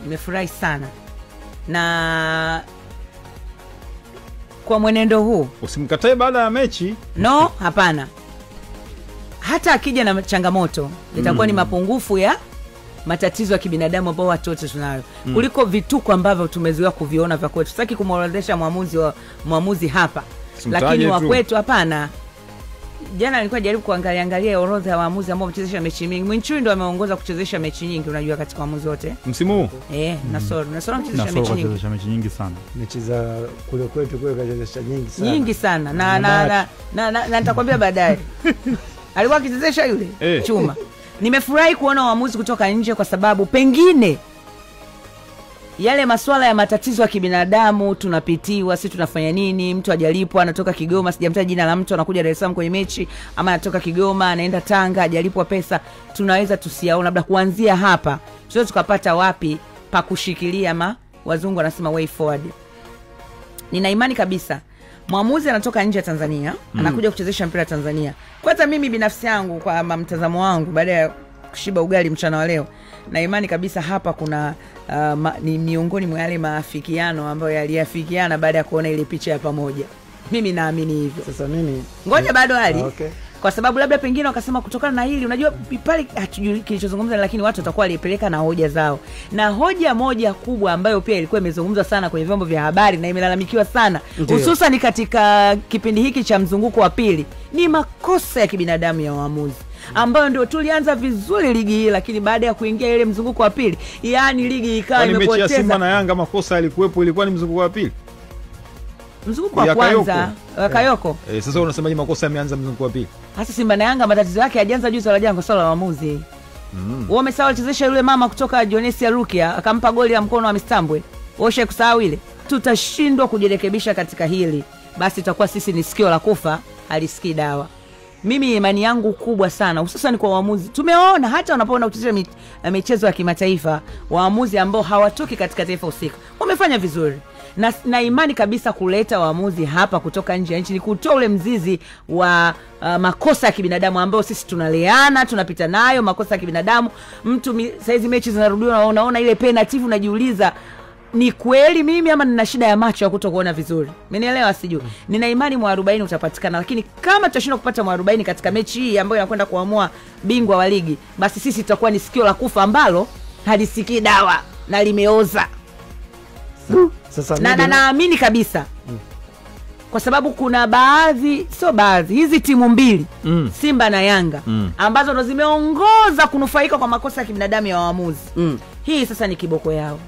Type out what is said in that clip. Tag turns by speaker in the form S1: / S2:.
S1: nimefurahi sana. Na kwa mwenendo huu
S2: usimkatae baada ya mechi.
S1: No, hapana. Hata akija na changamoto itakuwa ni mapungufu ya matatizo ya kibinadamu ambao watu wote tunayo. Kuliko vituko ambavyo tumezoea kuviona vya kwetu. Sitaki kumworodhesha muamuzi hapa. Lakini wa kwetu hapana. Jana nilikuwa jaribu kuangalia orodha ya waamuzi ambao wamechezesha mechi nyingi. Mwinchui ndo ameongoza kuchezesha mechi nyingi, unajua, katika waamuzi wote
S2: msimu huu.
S1: Nasoro mchezesha mechi
S3: nyingi sana.
S4: Mechi za kule kwetu kachezesha
S1: nyingi sana. Na nitakwambia baadaye. Alikuwa akichezesha yule Chuma. Nimefurahi kuona waamuzi kutoka nje kwa sababu pengine yale masuala ya matatizo ya kibinadamu tunapitiwa, sisi tunafanya nini, mtu ajalipwa anatoka Kigoma, sijamtaja jina la mtu, anakuja Dar es Salaam kwenye mechi, ama anatoka Kigoma anaenda Tanga ajalipwa pesa, tunaweza tusiaona, labda kuanzia hapa sio tukapata wapi pa kushikilia, wazungu wanasema way forward. Nina imani kabisa mwamuzi anatoka nje ya Tanzania, anakuja kuchezesha mpira Tanzania. Kwanza mimi binafsi yangu, kwa mtazamo wangu, baada ya kushiba ugali mchana wa leo, na imani kabisa hapa kuna ni miongoni mwa yale maafikiano ambayo yaliafikiana baada ya kuona ile picha ya pamoja. Mimi naamini hivyo.
S4: Sasa mimi
S1: ngoja bado hali kwa sababu labda pengine wakasema kutokana na hili, unajua pale hatujui kilichozungumza, lakini watu watakuwa walipeleka na hoja zao. Na hoja moja kubwa ambayo pia ilikuwa imezungumzwa sana kwenye vyombo vya habari na imelalamikiwa sana, hususan katika kipindi hiki cha mzunguko wa pili, ni makosa ya kibinadamu ya waamuzi, ambayo ndio tulianza vizuri ligi hii, lakini baada ya kuingia ile mzunguko wa pili, yani ligi ikawa imepoteza.
S2: Mechi ya Simba na Yanga makosa yalikuwepo, ilikuwa ni mzunguko wa pili.
S1: Mzunguko wa kwanza Kayoko.
S2: Sasa unasema ni makosa yameanza mzunguko wa pili.
S1: Hasa Simba na Yanga matatizo yake hajaanza juzi wala jana kwa swala la waamuzi. Wao mesahau alichezesha yule mama kutoka Jonesia Rukia akampa goli ya mkono wa Mistambwe. Oshe kusahau ile. Tutashindwa kujirekebisha katika hili, basi itakuwa sisi ni sikio la kufa alisikii dawa. Mimi imani yangu kubwa sana hususan kwa waamuzi. Tumeona hata wanapoona kuchezea michezo ya kimataifa, waamuzi ambao hawatoki katika taifa husika wamefanya vizuri. Na imani kabisa kuleta waamuzi hapa kutoka nje ya nchi ni kutoa ule mzizi wa makosa ya kibinadamu ambao sisi tunaleana, tunapita nayo makosa ya kibinadamu. Mtu saizi mechi zinarudiwa na unaona ile penalty, unajiuliza ni kweli mimi ama nina shida ya macho ya kutokuona vizuri? Mmenielewa sijui. Nina imani mwarobaini utapatikana, lakini kama tutashindwa kupata mwarobaini katika mechi hii ambayo inakwenda kuamua bingwa wa ligi, basi sisi tutakuwa ni sikio la kufa ambalo halisikii dawa na limeoza.
S4: Sasa
S1: naamini kabisa kwa sababu kuna baadhi hizi timu mbili Simba na Yanga ambazo ndo zimeongoza kunufaika kwa makosa ya kibinadamu ya waamuzi. Hii sasa ni kiboko yao.